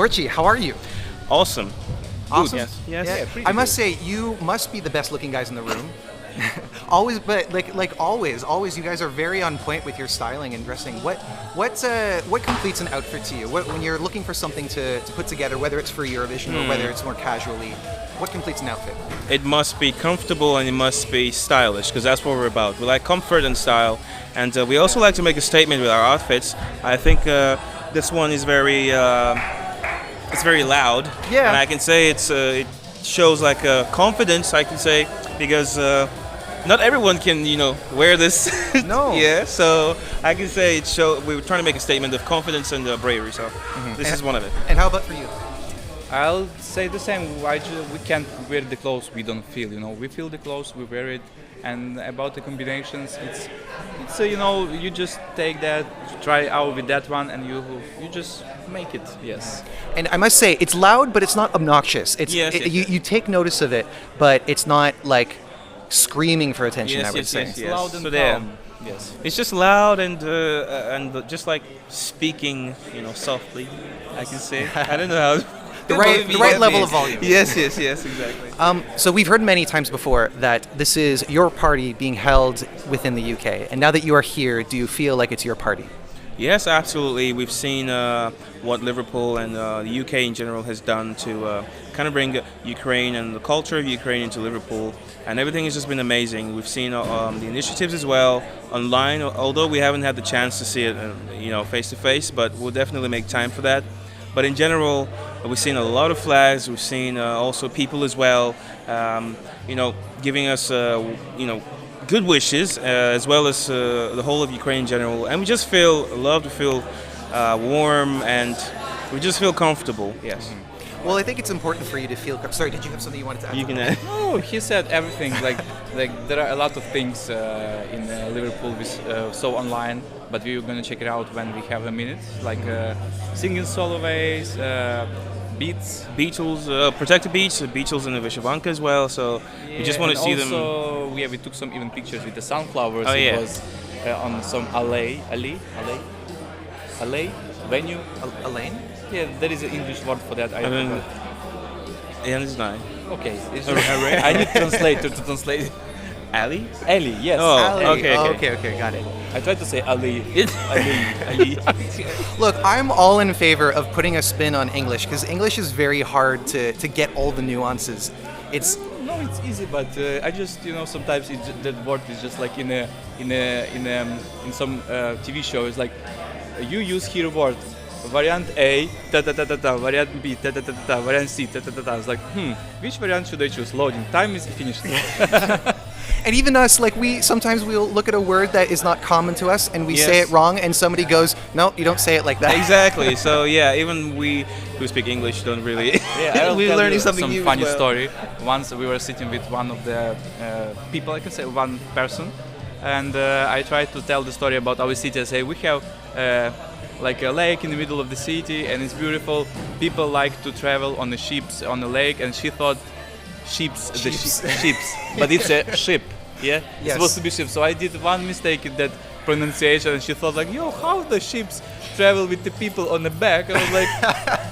Torchy, how are you? Awesome. Awesome. Good, yes. Yeah. I must say, you must be the best looking guys in the room. Always, but always, you guys are very on point with your styling and dressing. What completes an outfit to you? When you're looking for something to put together, whether it's for Eurovision or whether it's more casually, what completes an outfit? It must be comfortable and it must be stylish because that's what we're about. We like comfort and style, and we also like to make a statement with our outfits. I think this one is it's very loud. Yeah. And I can say it shows like confidence. I can say because. Not everyone can, wear this. No. Yeah, so I can say we were trying to make a statement of confidence and bravery, so this is one of it. And how about for you? I'll say the same. We can't wear the clothes we don't feel. We feel the clothes, we wear it. And about the combinations, it's you just take that, try out with that one, and you just make it. Yes. And I must say, it's loud, but it's not obnoxious. Yes. You take notice of it, but it's not like screaming for attention. I would say. It's loud and So calm. Yes. It's just loud and just like speaking, softly. I can say. I don't know how. The right level of volume. Yes, exactly. So we've heard many times before that this is your party being held within the UK, and now that you are here, do you feel like it's your party? Yes, absolutely. We've seen what Liverpool and the UK in general has done to kind of bring Ukraine and the culture of Ukraine into Liverpool, and everything has just been amazing. We've seen the initiatives as well online, although we haven't had the chance to see it, face to face. But we'll definitely make time for that. But in general, we've seen a lot of flags. We've seen also people as well, giving us, good wishes, as well as the whole of Ukraine in general. And we just love to feel warm, and we just feel comfortable. Yes. Well, I think it's important for you to feel. Sorry, did you have something you wanted to add? You can add. No, he said everything. Like there are a lot of things in Liverpool so online, but we're gonna check it out when we have a minute. Like singing solo ways, beats, Beatles, Protect the Beach, Beatles and the Vyshyvanka as well. So we just want to see them. Also, we took some even pictures with the sunflowers. Oh, yeah. It was on some alley venue. Elaine? Yeah, there is an English word for that. I don't know. Yeah, it's nice. Okay, I need translator to translate. Ali? Ali, yes. Oh, Ali. okay. Got it. I tried to say Ali. Ali. Look, I'm all in favor of putting a spin on English because English is very hard to get all the nuances. It's easy, but I just sometimes that word is just like in some TV show. It's like you use here word variant A, variant B, variant C, It's like, which variant should I choose? Loading. Time is finished. and even us, like we'll look at a word that is not common to us and we Yes. say it wrong, and somebody goes, "No, you don't say it like that." Exactly. So yeah, even we who speak English don't really. I'll we're tell learning you something some new. funny as well. story. Once we were sitting with one of the people, I can say one person, and I tried to tell the story about our city. I say we have like a lake in the middle of the city, and it's beautiful. People like to travel on the ships on the lake, and she thought ships, but it's a ship. Yeah, Yes. it's supposed to be ship. So I did one mistake in that pronunciation, and she thought like, "Yo, how the ships travel with the people on the back?" I was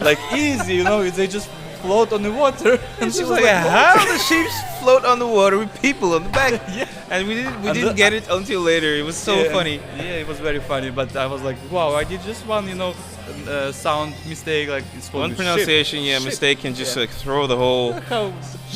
like easy, they just float on the water. And she she was like, "What?" "How the ships float on the water with people on the back?" Yeah. And we didn't get it until later. It was so Yeah, funny. Yeah, it was very funny. But I was like, wow, I did just one, sound mistake. Like it's supposed One to be pronunciation, ship. mistake can just like throw the whole How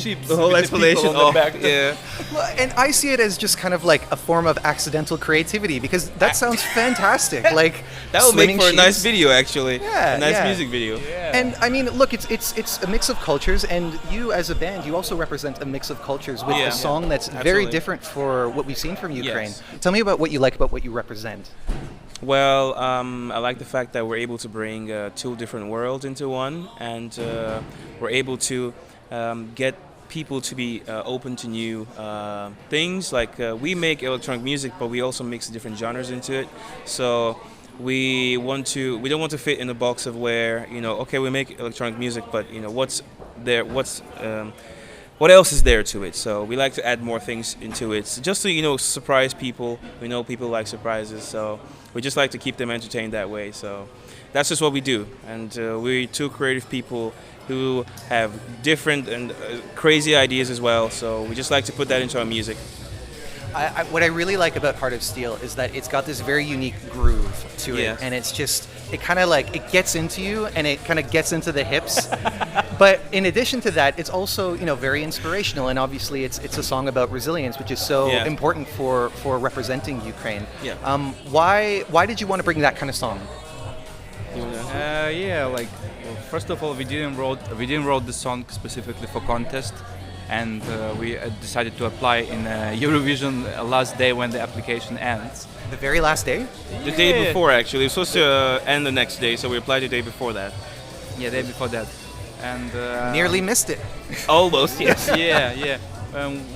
ships? the whole with explanation people on off. the back. Yeah. Well, and I see it as just kind of like a form of accidental creativity because that sounds fantastic. Like That would make swimming for a nice sheets. video, actually. Yeah, a nice yeah. music video. Yeah. And I mean, look, it's a mix of cultures, and you as a band, you also represent a mix of cultures with Yeah. a song that's very Absolutely. different for what we've seen from Ukraine. Yes. Tell me about what you like about what you represent. Well, I like the fact that we're able to bring two different worlds into one, and we're able to get people to be open to new things. Like we make electronic music, but we also mix different genres into it. So we don't want to fit in the box of where okay, we make electronic music, but what else is there to it? So we like to add more things into it, just to surprise people. We know people like surprises, so we just like to keep them entertained that way. So that's just what we do. And we're two creative people who have different and crazy ideas as well. So we just like to put that into our music. What I really like about Heart of Steel is that it's got this very unique groove to it, Yes. and it's just, it kind of like, it gets into you and it kind of gets into the hips. But in addition to that, it's also, you know, very inspirational, and obviously it's a song about resilience, which is so Yeah. important for representing Ukraine. Yeah. Why did you want to bring that kind of song? Yeah, like well, first of all, we didn't wrote the song specifically for contest, and we decided to apply in Eurovision last day when the application ends. The very last day? The day before, actually. It was supposed to end the next day, so we applied the day before that. Yeah, day before that, and Nearly missed it. Almost, yes. yeah.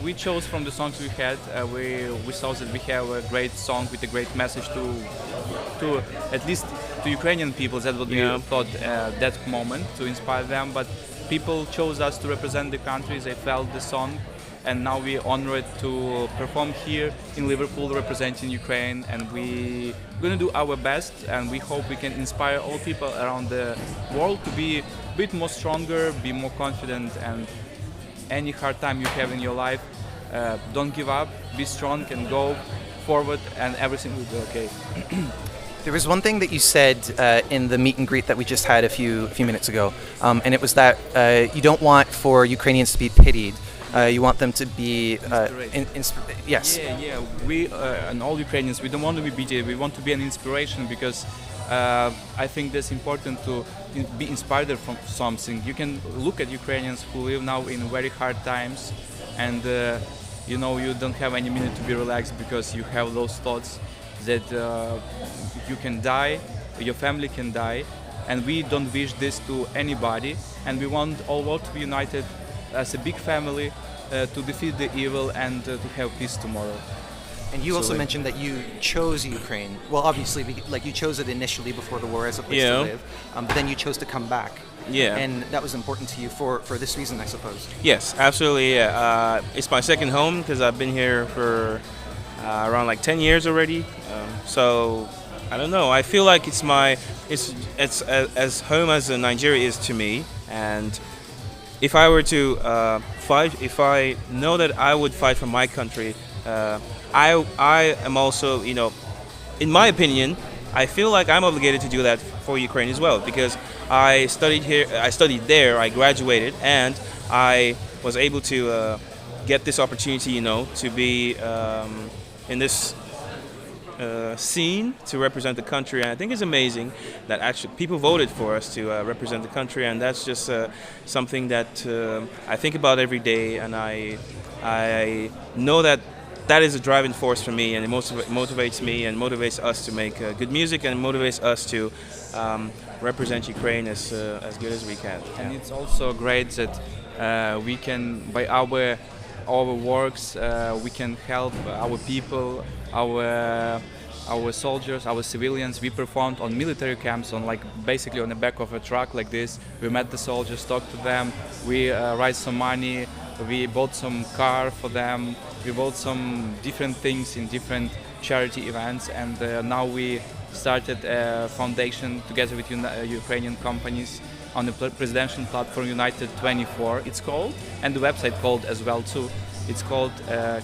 We chose from the songs we had. We saw that we have a great song with a great message to at least to Ukrainian people. That what we Yeah. thought that moment to inspire them. But people chose us to represent the country. They felt the song, and now we honored to perform here in Liverpool representing Ukraine. And we gonna do our best, and we hope we can inspire all people around the world to be a bit more stronger, be more confident, and any hard time you have in your life, don't give up, be strong and go forward, and everything will be okay. There was one thing that you said in the meet and greet that we just had a few minutes ago, and it was that you don't want for Ukrainians to be pitied. You want them to be yes. Yeah. We and all Ukrainians, we don't want to be beaten. We want to be an inspiration because I think that's important to be inspired from something. You can look at Ukrainians who live now in very hard times, and you know you don't have any minute to be relaxed because you have those thoughts that you can die, your family can die, and we don't wish this to anybody. And we want all world to be united as a big family to defeat the evil and to have peace tomorrow. And you also mentioned that you chose Ukraine. Well, obviously, like you chose it initially before the war as a place to live, but then you chose to come back. Yeah. And that was important to you for this reason, I suppose. Yes, absolutely. Yeah. It's my second home because I've been here for around like 10 years already. So I don't know. I feel like it's as home as Nigeria is to me. And if I were to fight, if I know that I would fight for my country, I am also, you know, in my opinion, I feel like I'm obligated to do that for Ukraine as well because I studied here, I studied there, I graduated, and I was able to get this opportunity, you know, to be in this scene to represent the country. And I think it's amazing that actually people voted for us to represent the country, and that's just something that I think about every day, and I know that that is a driving force for me, and it motivates me and motivates us to make good music and motivates us to represent Ukraine as good as we can. And it's also great that we can, by our works, we can help our people, our soldiers, our civilians. We performed on military camps, on like basically on the back of a truck like this. We met the soldiers, talked to them. We raised some money. We bought some car for them. We bought some different things in different charity events, and now we started a foundation together with Ukrainian companies on the presidential platform United 24. It's called, and the website called as well too. It's called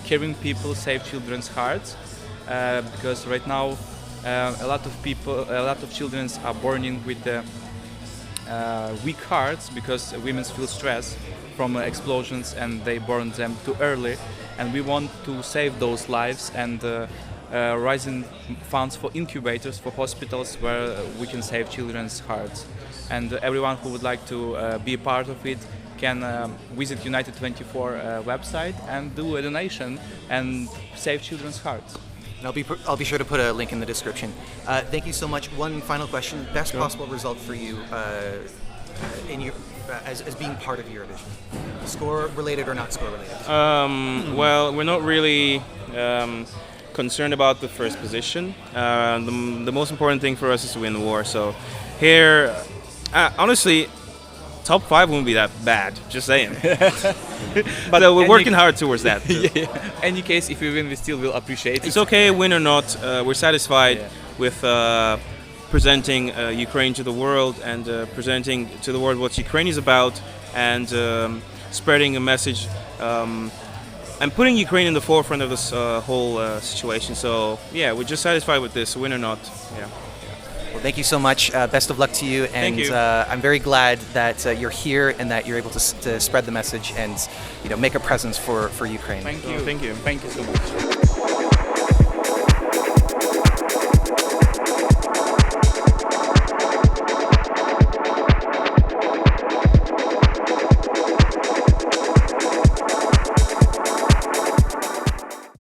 Caring People Save Children's Hearts, because right now a lot of children are born in with weak hearts because women feel stress from explosions and they burn them too early, and we want to save those lives and raising funds for incubators for hospitals where we can save children's hearts. And everyone who would like to be a part of it can visit United 24 website and do a donation and save children's hearts. And I'll be sure to put a link in the description. Thank you so much. One final question: best possible result for you in your as being part of Eurovision, score related or not score related? Well, we're not really concerned about the first position. The most important thing for us is to win the war. So here, honestly, top 5 wouldn't be that bad. Just saying. But we're working hard towards that. Yeah. Any case, if we win, we still will appreciate it. It's okay, win or not. We're satisfied. with presenting Ukraine to the world and presenting to the world what Ukraine is about, and spreading a message and putting Ukraine in the forefront of this whole situation. So yeah, we're just satisfied with this, win or not. Yeah. Well, thank you so much. Best of luck to you, and Thank you. I'm very glad that you're here and that you're able to spread the message and make a presence for Ukraine. Thank you. Thank you. Thank you so much.